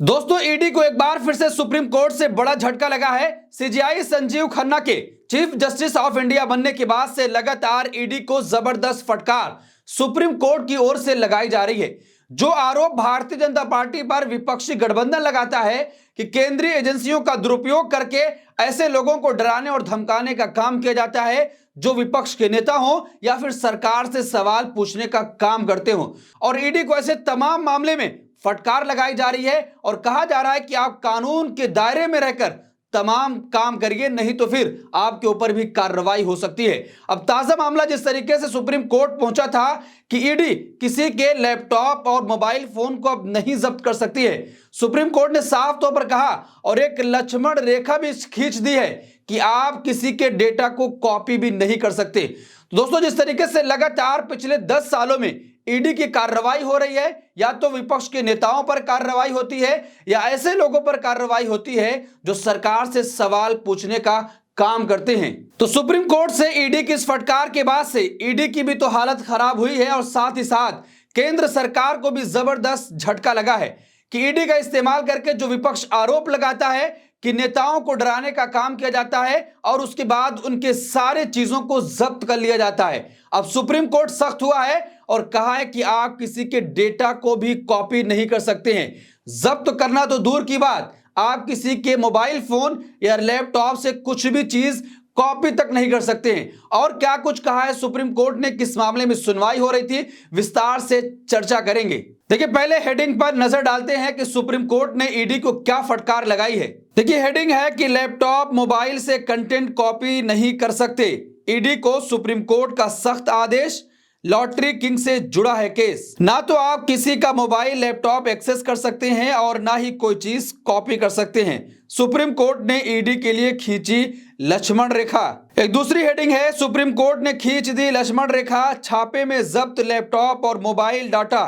दोस्तों, ईडी को एक बार फिर से सुप्रीम कोर्ट से बड़ा झटका लगा है। सीजेआई संजीव खन्ना के चीफ जस्टिस ऑफ इंडिया बनने के बाद से लगातार ईडी को जबरदस्त फटकार सुप्रीम कोर्ट की ओर से लगाई जा रही है। जो आरोप भारतीय जनता पार्टी पर विपक्षी गठबंधन लगाता है कि केंद्रीय एजेंसियों का दुरुपयोग करके ऐसे लोगों को डराने और धमकाने का काम किया जाता है जो विपक्ष के नेता हो या फिर सरकार से सवाल पूछने का काम करते हो, और ईडी को ऐसे तमाम मामले में फटकार लगाई जा रही है और कहा जा रहा है कि आप कानून के दायरे में रहकर तमाम काम करिए, नहीं तो फिर आपके ऊपर भी कार्रवाई हो सकती है। अब ताजा मामला जिस तरीके से सुप्रीम कोर्ट पहुंचा था कि ईडी किसी के लैपटॉप और मोबाइल फोन को अब नहीं जब्त कर सकती है। सुप्रीम कोर्ट ने साफ तौर पर कहा और एक लक्ष्मण रेखा भी खींच दी है कि आप किसी के डेटा को कॉपी भी नहीं कर सकते। तो दोस्तों, जिस तरीके से लगातार पिछले 10 सालों में ईडी की कार्रवाई हो रही है, या तो विपक्ष के नेताओं पर कार्रवाई होती है या ऐसे लोगों पर कार्रवाई होती है जो सरकार से सवाल पूछने का काम करते हैं। तो सुप्रीम कोर्ट से ईडी की इस फटकार के बाद से ईडी की भी तो हालत खराब हुई है और साथ ही साथ केंद्र सरकार को भी जबरदस्त झटका लगा है कि ईडी का इस्तेमाल करके जो विपक्ष आरोप लगाता है कि नेताओं को डराने का काम किया जाता है और उसके बाद उनके सारे चीजों को जब्त कर लिया जाता है। अब सुप्रीम कोर्ट सख्त हुआ है और कहा है कि आप किसी के डेटा को भी कॉपी नहीं कर सकते हैं। जब्त करना तो दूर की बात, आप किसी के मोबाइल फोन या लैपटॉप से कुछ भी चीज कॉपी तक नहीं कर सकते हैं। और क्या कुछ कहा है सुप्रीम कोर्ट ने, किस मामले में सुनवाई हो रही थी, विस्तार से चर्चा करेंगे। देखिए, पहले हेडिंग पर नजर डालते हैं कि सुप्रीम कोर्ट ने ईडी को क्या फटकार लगाई है। देखिए, हेडिंग है कि लैपटॉप मोबाइल से कंटेंट कॉपी नहीं कर सकते, ईडी को सुप्रीम कोर्ट का सख्त आदेश, लॉटरी किंग से जुड़ा है केस। ना तो आप किसी का मोबाइल लैपटॉप एक्सेस कर सकते हैं और ना ही कोई चीज कॉपी कर सकते हैं। सुप्रीम कोर्ट ने ईडी के लिए खींची लक्ष्मण रेखा। एक दूसरी हेडिंग है, सुप्रीम कोर्ट ने खींच दी लक्ष्मण रेखा, छापे में जब्त लैपटॉप और मोबाइल डाटा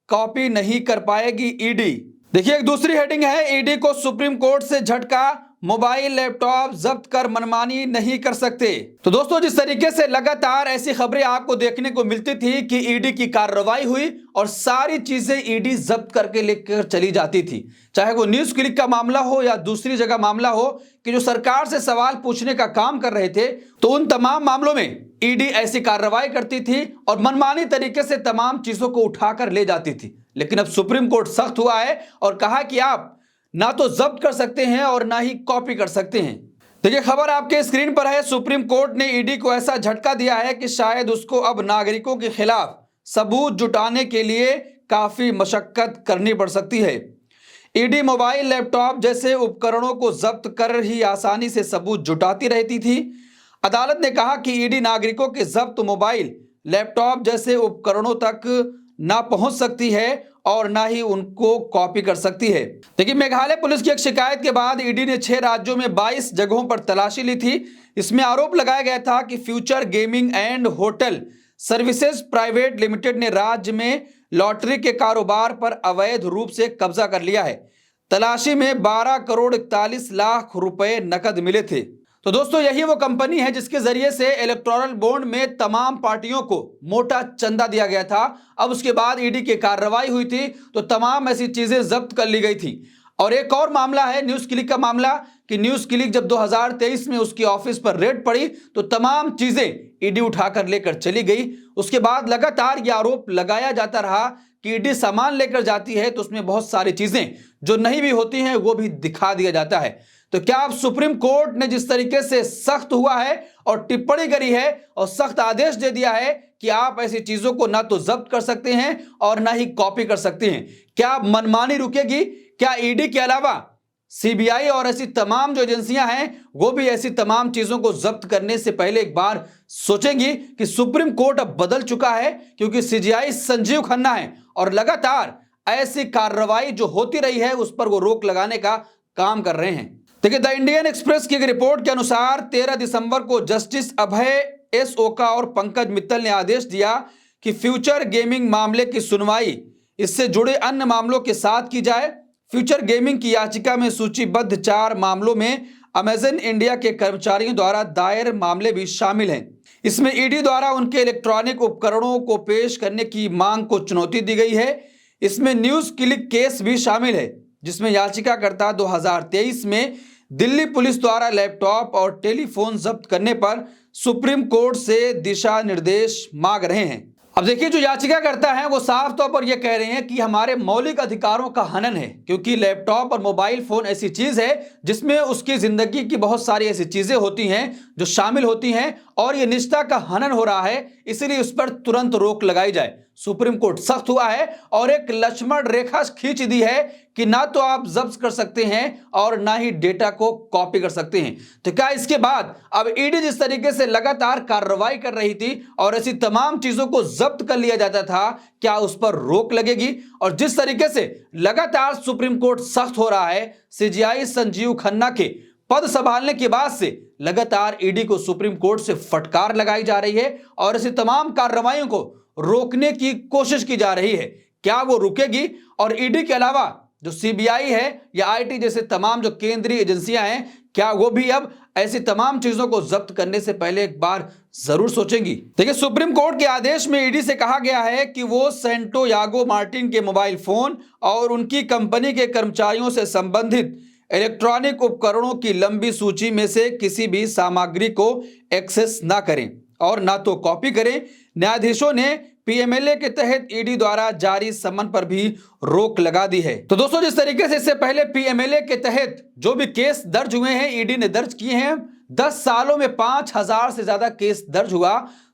कॉपी नहीं कर पाएगी ईडी। देखिए, एक दूसरी हेडिंग है, ईडी को सुप्रीम कोर्ट से झटका, मोबाइल लैपटॉप जब्त कर मनमानी नहीं कर सकते। तो दोस्तों, जिस तरीके से लगातार ऐसी खबरें आपको देखने को मिलती थी कि ईडी की कार्रवाई हुई और सारी चीजें ईडी जब्त करके लेकर चली जाती थी, चाहे वो न्यूज क्लिक का मामला हो या दूसरी जगह मामला हो कि जो सरकार से सवाल पूछने का काम कर रहे थे, तो उन तमाम मामलों में ईडी ऐसी कार्रवाई करती थी और मनमानी तरीके से तमाम चीजों को उठाकर ले जाती थी। लेकिन अब सुप्रीम कोर्ट सख्त हुआ है और कहा कि आप ना तो जब्त कर सकते हैं और ना ही कॉपी कर सकते हैं। देखिए, खबर आपके स्क्रीन पर है। सुप्रीम कोर्ट ने ईडी को ऐसा झटका दिया है कि शायद उसको अब नागरिकों के खिलाफ सबूत जुटाने के लिए काफी मशक्कत करनी पड़ सकती है। ईडी मोबाइल लैपटॉप जैसे उपकरणों को जब्त कर ही आसानी से सबूत जुटाती रहती थी। अदालत ने कहा कि ईडी नागरिकों के जब्त मोबाइल लैपटॉप जैसे उपकरणों तक ना पहुंच सकती है और ना ही उनको कॉपी कर सकती है। देखिए, मेघालय पुलिस की एक शिकायत के बाद ईडी ने 6 राज्यों में 22 जगहों पर तलाशी ली थी। इसमें आरोप लगाया गया था कि future gaming and hotel services private limited ने राज्य में लॉटरी के कारोबार पर अवैध रूप से कब्जा कर लिया है। तलाशी में 12 करोड़ 41 लाख रुपए नकद मिले थे। तो दोस्तों, यही वो कंपनी है जिसके जरिए से इलेक्टोरल बॉन्ड में तमाम पार्टियों को मोटा चंदा दिया गया था। अब उसके बाद ईडी की कार्रवाई हुई थी तो तमाम ऐसी चीजें जब्त कर ली गई थी। और एक और मामला है न्यूज क्लिक का मामला कि न्यूज क्लिक जब 2023 में उसकी ऑफिस पर रेड पड़ी तो तमाम चीजें ईडी उठाकर लेकर चली गई। उसके बाद लगातार यह आरोप लगाया जाता रहा कि ईडी सामान लेकर जाती है तो उसमें बहुत सारी चीजें जो नहीं भी होती हैं वो भी दिखा दिया जाता है। तो क्या अब सुप्रीम कोर्ट ने जिस तरीके से सख्त हुआ है और टिप्पणी करी है और सख्त आदेश दे दिया है कि आप ऐसी चीजों को ना तो जब्त कर सकते हैं और ना ही कॉपी कर सकते हैं, क्या मनमानी रुकेगी? क्या ईडी के अलावा सीबीआई और ऐसी तमाम जो एजेंसियां हैं वो भी ऐसी तमाम चीजों को जब्त करने से पहले एक बार सोचेंगी कि सुप्रीम कोर्ट अब बदल चुका है, क्योंकि सीजेआई संजीव खन्ना है और लगातार ऐसी कार्रवाई जो होती रही है उस पर वो रोक लगाने का काम कर रहे हैं। देखिए, द इंडियन एक्सप्रेस की एक रिपोर्ट के अनुसार 13 दिसंबर को जस्टिस अभय एस ओका और पंकज मित्तल ने आदेश दिया कि फ्यूचर गेमिंग मामले की सुनवाई इससे जुड़े अन्य मामलों के साथ की जाए। फ्यूचर गेमिंग की याचिका में सूचीबद्ध 4 मामलों में अमेजन इंडिया के कर्मचारियों द्वारा दायर मामले भी शामिल हैं। इसमें ईडी द्वारा उनके इलेक्ट्रॉनिक उपकरणों को पेश करने की मांग को चुनौती दी गई है। इसमें न्यूज क्लिक केस भी शामिल है। जिसमें याचिकाकर्ता 2023 में दिल्ली पुलिस द्वारा लैपटॉप और टेलीफोन जब्त करने पर सुप्रीम कोर्ट से दिशा निर्देश मांग रहे हैं। अब देखिए, जो याचिकाकर्ता हैं वो साफ तौर पर यह कह रहे हैं कि हमारे मौलिक अधिकारों का हनन है, क्योंकि लैपटॉप और मोबाइल फोन ऐसी चीज है जिसमें उसकी जिंदगी की बहुत सारी ऐसी चीजें होती हैं जो शामिल होती हैं और ये निजता का हनन हो रहा है, इसलिए उस पर तुरंत रोक लगाई जाए। सुप्रीम कोर्ट सख्त हुआ है और एक लक्ष्मण रेखा खींच दी है कि ना तो आप जब्त कर सकते हैं और ना ही डेटा को कॉपी कर सकते हैं। तो क्या इसके बाद अब ईडी जिस तरीके से लगातार कार्रवाई कर रही थी और ऐसी तमाम चीजों को जब्त कर लिया जाता था, क्या उस पर रोक लगेगी? और जिस तरीके से लगातार सुप्रीम कोर्ट सख्त हो रहा है, सीजेआई संजीव खन्ना के पद संभालने के बाद से लगातार ईडी को सुप्रीम कोर्ट से फटकार लगाई जा रही है और ऐसी तमाम कार्रवाइयों को रोकने की कोशिश की जा रही है। क्या वो रुकेगी? और ईडी के अलावा जो सीबीआई है या आईटी जैसे तमाम जो केंद्रीय एजेंसियां हैं, क्या वो भी अब ऐसी तमाम चीजों को जब्त करने से पहले एक बार जरूर सोचेंगी? देखिए, सुप्रीम कोर्ट के आदेश में ईडी से कहा गया है कि वो सैंटियागो मार्टिन के मोबाइल फोन और उनकी कंपनी के कर्मचारियों से संबंधित इलेक्ट्रॉनिक उपकरणों की लंबी सूची में से किसी भी सामग्री को एक्सेस ना करें और ना तो कॉपी करें। न्यायाधीशों ने पीएमएलए के तहत ईडी द्वारा जारी समन पर भी रोक लगा दी है। तो दोस्तों, जिस तरीके से इससे पहले पीएमएलए के तहत जो भी केस दर्ज हुए हैं, ईडी ने दर्ज किए हैं, 10 सालों में 5000 से ज्यादा केस दर्ज हुआ,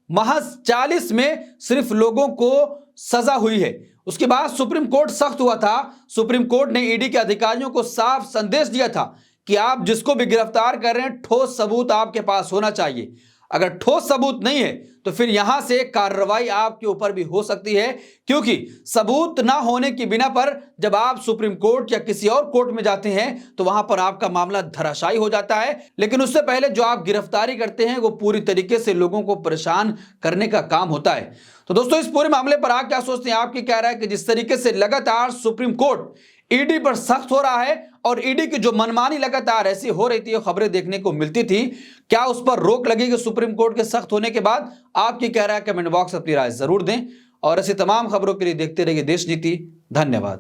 महज 40 में सिर्फ लोगों को सजा हुई है। उसके बाद सुप्रीम कोर्ट सख्त हुआ था। सुप्रीम कोर्ट ने ईडी के अधिकारियों को साफ संदेश दिया था कि आप जिसको भी गिरफ्तार कर रहे हैं, ठोस सबूत आपके पास होना चाहिए। अगर ठोस सबूत नहीं है तो फिर यहां से कार्रवाई आपके ऊपर भी हो सकती है, क्योंकि सबूत ना होने की बिना पर जब आप सुप्रीम कोर्ट या किसी और कोर्ट में जाते हैं तो वहां पर आपका मामला धराशायी हो जाता है। लेकिन उससे पहले जो आप गिरफ्तारी करते हैं वो पूरी तरीके से लोगों को परेशान करने का काम होता है। तो दोस्तों, इस पूरे मामले पर आप क्या सोचते हैं? आपकी क्या राय है कि जिस तरीके से लगातार सुप्रीम कोर्ट ईडी पर सख्त हो रहा है और ईडी की जो मनमानी लगातार ऐसी हो रही थी, खबरें देखने को मिलती थी, क्या उस पर रोक लगेगी सुप्रीम कोर्ट के सख्त होने के बाद? आपकी क्या राय है? कमेंट बॉक्स अपनी राय जरूर दें और ऐसी तमाम खबरों के लिए देखते रहिए देश नीति। धन्यवाद।